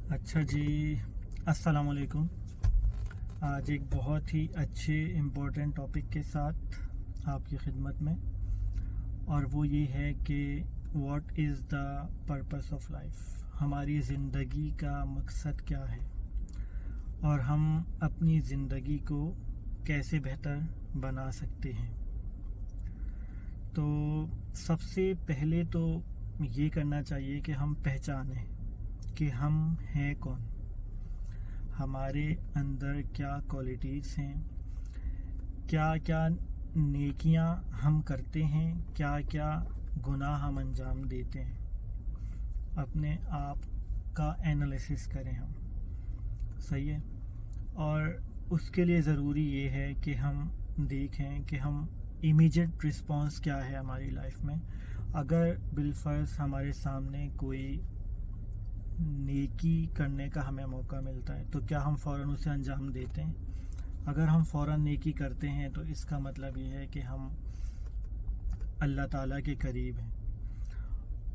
اچھا جی، السلام علیکم۔ آج ایک بہت ہی اچھے امپورٹنٹ ٹاپک کے ساتھ آپ کی خدمت میں، اور وہ یہ ہے کہ what is the purpose of life, ہماری زندگی کا مقصد کیا ہے اور ہم اپنی زندگی کو کیسے بہتر بنا سکتے ہیں۔ تو سب سے پہلے تو یہ کرنا چاہیے کہ ہم پہچانیں کہ ہم ہیں کون، ہمارے اندر کیا کوالٹیز ہیں، کیا کیا نیکیاں ہم کرتے ہیں، کیا کیا گناہ ہم انجام دیتے ہیں۔ اپنے آپ کا انالیسس کریں ہم، صحیح ہے۔ اور اس کے لیے ضروری یہ ہے کہ ہم دیکھیں کہ ہم امیجیٹ رسپانس کیا ہے ہماری لائف میں۔ اگر بالفرض ہمارے سامنے کوئی نیکی کرنے کا ہمیں موقع ملتا ہے تو کیا ہم فوراً اسے انجام دیتے ہیں؟ اگر ہم فوراً نیکی کرتے ہیں تو اس کا مطلب یہ ہے کہ ہم اللہ تعالیٰ کے قریب ہیں،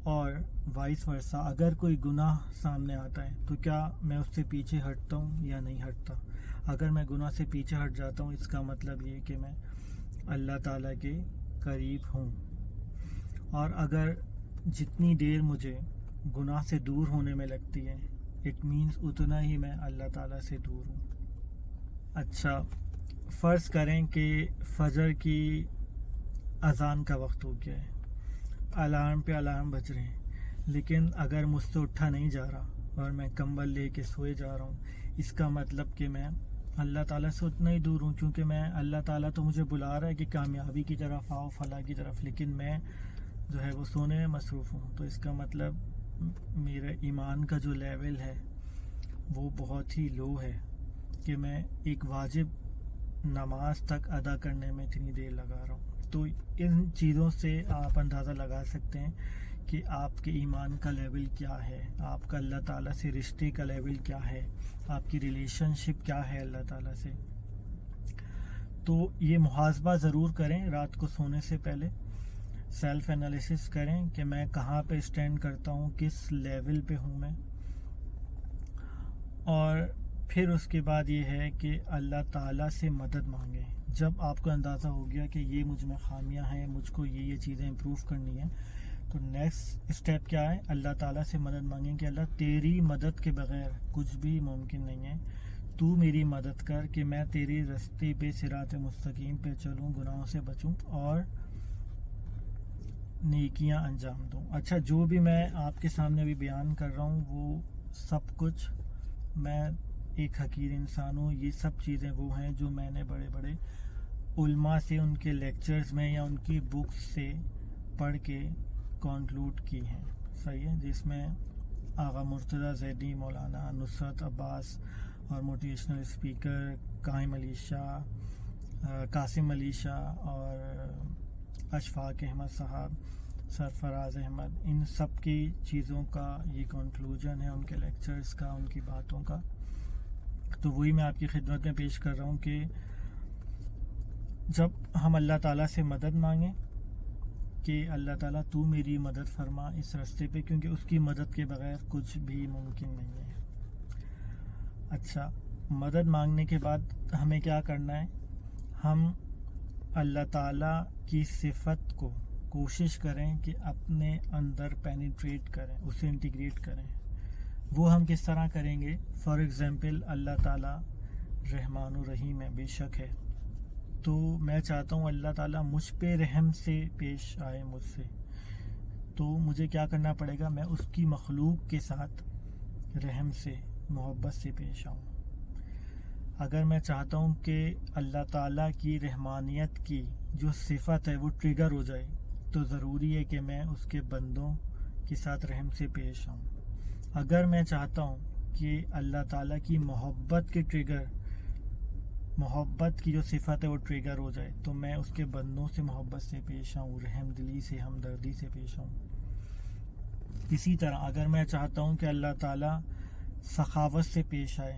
اور وائس ورثہ اگر کوئی گناہ سامنے آتا ہے تو کیا میں اس سے پیچھے ہٹتا ہوں یا نہیں ہٹتا؟ اگر میں گناہ سے پیچھے ہٹ جاتا ہوں، اس کا مطلب یہ کہ میں اللہ تعالیٰ کے قریب ہوں۔ اور اگر جتنی دیر مجھے گناہ سے دور ہونے میں لگتی ہے، اٹ مینس اتنا ہی میں اللہ تعالیٰ سے دور ہوں۔ اچھا، فرض کریں کہ فجر کی اذان کا وقت ہو گیا ہے، الارم پہ الارم بج رہے ہیں، لیکن اگر مجھ سے اٹھا نہیں جا رہا اور میں کمبل لے کے سوئے جا رہا ہوں، اس کا مطلب کہ میں اللہ تعالیٰ سے اتنا ہی دور ہوں، کیونکہ میں اللہ تعالیٰ تو مجھے بلا رہا ہے کہ کامیابی کی طرف آؤ، فلاح کی طرف، لیکن میں جو ہے وہ سونے میں مصروف ہوں۔ تو اس کا مطلب میرا ایمان کا جو لیول ہے وہ بہت ہی لو ہے کہ میں ایک واجب نماز تک ادا کرنے میں اتنی دیر لگا رہا ہوں۔ تو ان چیزوں سے آپ اندازہ لگا سکتے ہیں کہ آپ کے ایمان کا لیول کیا ہے، آپ کا اللہ تعالیٰ سے رشتے کا لیول کیا ہے، آپ کی ریلیشن شپ کیا ہے اللہ تعالیٰ سے۔ تو یہ محاسبہ ضرور کریں رات کو سونے سے پہلے، سیلف انالیسس کریں کہ میں کہاں پہ اسٹینڈ کرتا ہوں، کس لیول پہ ہوں میں۔ اور پھر اس کے بعد یہ ہے کہ اللہ تعالیٰ سے مدد مانگیں۔ جب آپ کو اندازہ ہو گیا کہ یہ مجھ میں خامیاں ہیں، مجھ کو یہ چیزیں امپروو کرنی ہیں، تو نیکسٹ اسٹیپ کیا ہے؟ اللہ تعالیٰ سے مدد مانگیں کہ اللہ تیری مدد کے بغیر کچھ بھی ممکن نہیں ہے، تو میری مدد کر کہ میں تیرے راستے پہ صراط مستقیم پہ چلوں، گناہوں سے بچوں اور نیکیاں انجام دوں۔ اچھا، جو بھی میں آپ کے سامنے ابھی بیان کر رہا ہوں وہ سب کچھ، میں ایک حقیر انسان ہوں، یہ سب چیزیں وہ ہیں جو میں نے بڑے بڑے علماء سے ان کے لیکچرز میں یا ان کی بکس سے پڑھ کے کنکلوڈ کی ہیں، صحیح ہے، جس میں آغا مرتضیٰ زیدی، مولانا نصرت عباس اور موٹیویشنل اسپیکر قاسم علی شاہ اور اشفاق احمد صاحب، سرفراز احمد، ان سب کی چیزوں کا یہ کنکلوژن ہے، ان کے لیکچرز کا، ان کی باتوں کا۔ تو وہی میں آپ کی خدمت میں پیش کر رہا ہوں کہ جب ہم اللہ تعالیٰ سے مدد مانگیں کہ اللہ تعالیٰ تو میری مدد فرما اس راستے پہ، کیونکہ اس کی مدد کے بغیر کچھ بھی ممکن نہیں ہے۔ اچھا، مدد مانگنے کے بعد ہمیں کیا کرنا ہے؟ ہم اللہ تعالیٰ کی صفت کو کوشش کریں کہ اپنے اندر پینیٹریٹ کریں، اسے انٹیگریٹ کریں۔ وہ ہم کس طرح کریں گے؟ فار ایگزامپل، اللہ تعالیٰ رحمان و رحیم ہے، بے شک ہے، تو میں چاہتا ہوں اللہ تعالیٰ مجھ پہ رحم سے پیش آئے مجھ سے، تو مجھے کیا کرنا پڑے گا؟ میں اس کی مخلوق کے ساتھ رحم سے، محبت سے پیش آؤں۔ اگر میں چاہتا ہوں کہ اللہ تعالیٰ کی رحمانیت کی جو صفت ہے وہ ٹریگر ہو جائے، تو ضروری ہے کہ میں اس کے بندوں کے ساتھ رحم سے پیش آؤں۔ اگر میں چاہتا ہوں کہ اللہ تعالیٰ کی محبت کی جو صفت ہے وہ ٹریگر ہو جائے، تو میں اس کے بندوں سے محبت سے پیش آؤں، رحم دلی سے، ہمدردی سے پیش آؤں۔ اسی طرح اگر میں چاہتا ہوں کہ اللہ تعالیٰ سخاوت سے پیش آئے،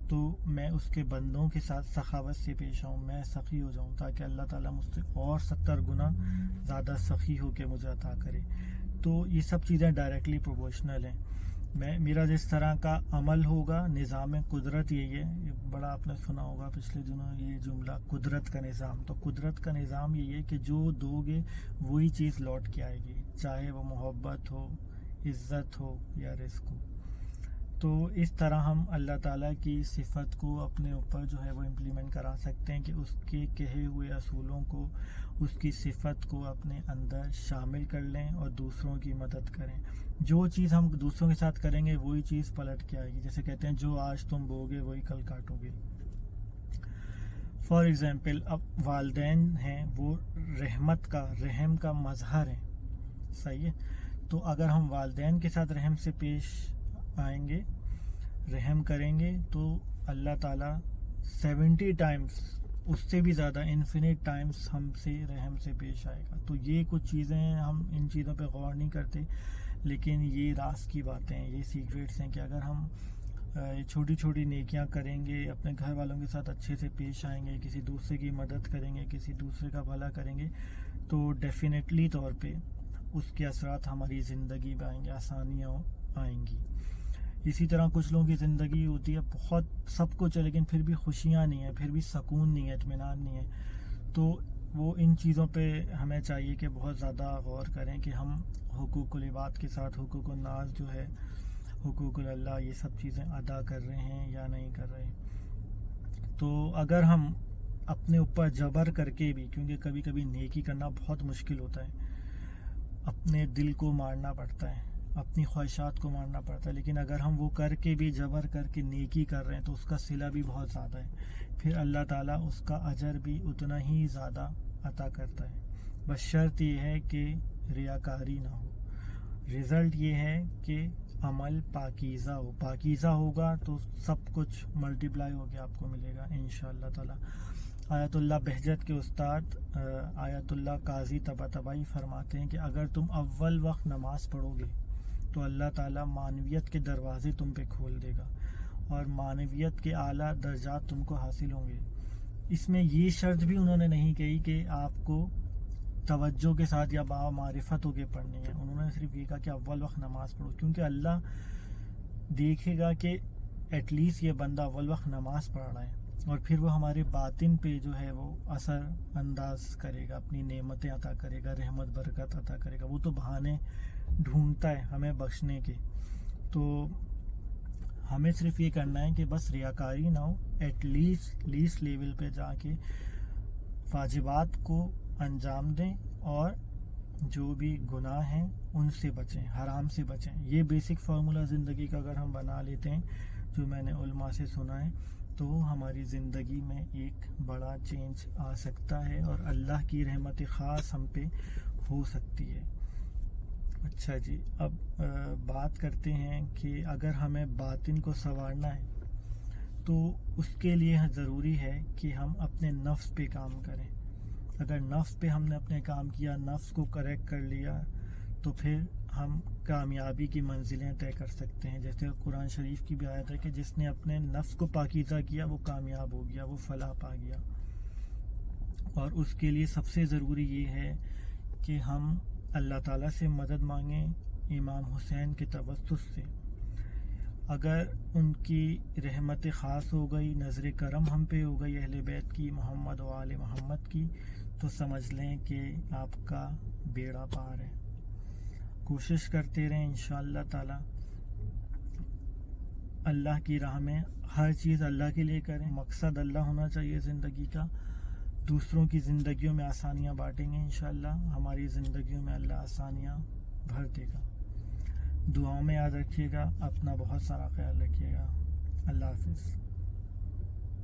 تو میں اس کے بندوں کے ساتھ سخاوت سے پیش آؤں، میں سخی ہو جاؤں، تاکہ اللہ تعالیٰ مجھ سے اور 70 گنا زیادہ سخی ہو کے مجھے عطا کرے۔ تو یہ سب چیزیں ڈائریکٹلی پروپورشنل ہیں۔ میرا جس طرح کا عمل ہوگا، نظام قدرت یہی ہے، یہ بڑا آپ نے سنا ہوگا پچھلے دنوں یہ جملہ، قدرت کا نظام. تو قدرت کا نظام یہی ہے کہ جو دو گے وہی چیز لوٹ کے آئے گی، چاہے وہ محبت ہو، عزت ہو یا رزق ہو. تو اس طرح ہم اللہ تعالیٰ کی صفت کو اپنے اوپر جو ہے وہ امپلیمنٹ کرا سکتے ہیں کہ اس کے کہے ہوئے اصولوں کو، اس کی صفت کو اپنے اندر شامل کر لیں اور دوسروں کی مدد کریں. جو چیز ہم دوسروں کے ساتھ کریں گے وہی چیز پلٹ کے آئے گی. جیسے کہتے ہیں جو آج تم بوگے وہی کل کاٹو گے. فار ایگزامپل اب والدین ہیں وہ رحم کا مظہر ہیں، صحیح ہے. تو اگر ہم والدین کے ساتھ رحم سے پیش آئیں گے، رحم کریں گے، تو اللہ تعالیٰ 70 ٹائمز، اس سے بھی زیادہ انفینٹ ٹائمز ہم سے رحم سے پیش آئے گا. تو یہ کچھ چیزیں ہیں، ہم ان چیزوں پہ غور نہیں کرتے، لیکن یہ راز کی باتیں ہیں، یہ سیکریٹس ہیں کہ اگر ہم چھوٹی چھوٹی نیکیاں کریں گے، اپنے گھر والوں کے ساتھ اچھے سے پیش آئیں گے، کسی دوسرے کی مدد کریں گے، کسی دوسرے کا بھلا کریں گے، تو ڈیفینیٹلی طور پہ اس کے اثرات ہماری زندگی میں آئیں گے، آسانیاں آئیں گی. اسی طرح کچھ لوگوں کی زندگی ہوتی ہے بہت سب کچھ ہے، لیکن پھر بھی خوشیاں نہیں ہیں، پھر بھی سکون نہیں ہے، اطمینان نہیں ہے. تو وہ ان چیزوں پہ ہمیں چاہیے کہ بہت زیادہ غور کریں کہ ہم حقوق العباد کے ساتھ حقوق الناس جو ہے، حقوق اللہ، یہ سب چیزیں ادا کر رہے ہیں یا نہیں کر رہے. تو اگر ہم اپنے اوپر جبر کر کے بھی، کیونکہ کبھی کبھی نیکی کرنا بہت مشکل ہوتا ہے، اپنے دل کو مارنا پڑتا ہے، اپنی خواہشات کو مارنا پڑتا ہے، لیکن اگر ہم وہ کر کے بھی جبر کر کے نیکی کر رہے ہیں تو اس کا صلہ بھی بہت زیادہ ہے، پھر اللہ تعالیٰ اس کا اجر بھی اتنا ہی زیادہ عطا کرتا ہے. بس شرط یہ ہے کہ ریاکاری نہ ہو. رزلٹ یہ ہے کہ عمل پاکیزہ ہو. پاکیزہ ہوگا تو سب کچھ ملٹیپلائی ہو کے آپ کو ملے گا انشاءاللہ تعالیٰ. آیت اللہ بہجت کے استاد آیت اللہ قاضی طباطبائی فرماتے ہیں کہ اگر تم اول وقت نماز پڑھو گے تو اللہ تعالیٰ معنویت کے دروازے تم پہ کھول دے گا اور معنویت کے اعلیٰ درجات تم کو حاصل ہوں گے. اس میں یہ شرط بھی انہوں نے نہیں کہی کہ آپ کو توجہ کے ساتھ یا با معرفت ہو کے پڑھنی ہے. انہوں نے صرف یہ کہا کہ اول وقت نماز پڑھو، کیونکہ اللہ دیکھے گا کہ ایٹ لیسٹ یہ بندہ اول وقت نماز پڑھ رہا ہے، اور پھر وہ ہمارے باطن پہ جو ہے وہ اثر انداز کرے گا، اپنی نعمتیں عطا کرے گا، رحمت برکت عطا کرے گا. وہ تو بہانے ڈھونڈتا ہے ہمیں بخشنے کے. تو ہمیں صرف یہ کرنا ہے کہ بس ریاکاری نہ ہو، ایٹ لیسٹ لیول پہ جا کے واجبات کو انجام دیں اور جو بھی گناہ ہیں ان سے بچیں، حرام سے بچیں. یہ بیسک فارمولہ زندگی کا اگر ہم بنا لیتے ہیں، جو میں نے علماء سے سنا ہے، تو ہماری زندگی میں ایک بڑا چینج آ سکتا ہے اور اللہ کی رحمت خاص ہم پہ ہو سکتی ہے. اچھا جی، اب بات کرتے ہیں کہ اگر ہمیں باطن کو سنوارنا ہے تو اس کے لیے ضروری ہے کہ ہم اپنے نفس پہ کام کریں. اگر نفس پہ ہم نے اپنے کام کیا، نفس کو کریکٹ کر لیا، تو پھر ہم کامیابی کی منزلیں طے کر سکتے ہیں. جیسے قرآن شریف کی بھی آیت ہے کہ جس نے اپنے نفس کو پاکیزہ کیا وہ کامیاب ہو گیا، وہ فلاح پا گیا. اور اس کے لیے سب سے ضروری یہ ہے کہ ہم اللہ تعالیٰ سے مدد مانگیں امام حسین کے توسط سے. اگر ان کی رحمت خاص ہو گئی، نظر کرم ہم پہ ہو گئی اہل بیت کی، محمد و آل محمد کی، تو سمجھ لیں کہ آپ کا بیڑا پار ہے. کوشش کرتے رہیں انشاءاللہ تعالیٰ. اللہ کی راہ میں ہر چیز اللہ کے لیے کریں، مقصد اللہ ہونا چاہیے زندگی کا. دوسروں کی زندگیوں میں آسانیاں بانٹیں گے انشاءاللہ، ہماری زندگیوں میں اللہ آسانیاں بھر دے گا. دعاؤں میں یاد رکھیے گا، اپنا بہت سارا خیال رکھیے گا. اللہ حافظ.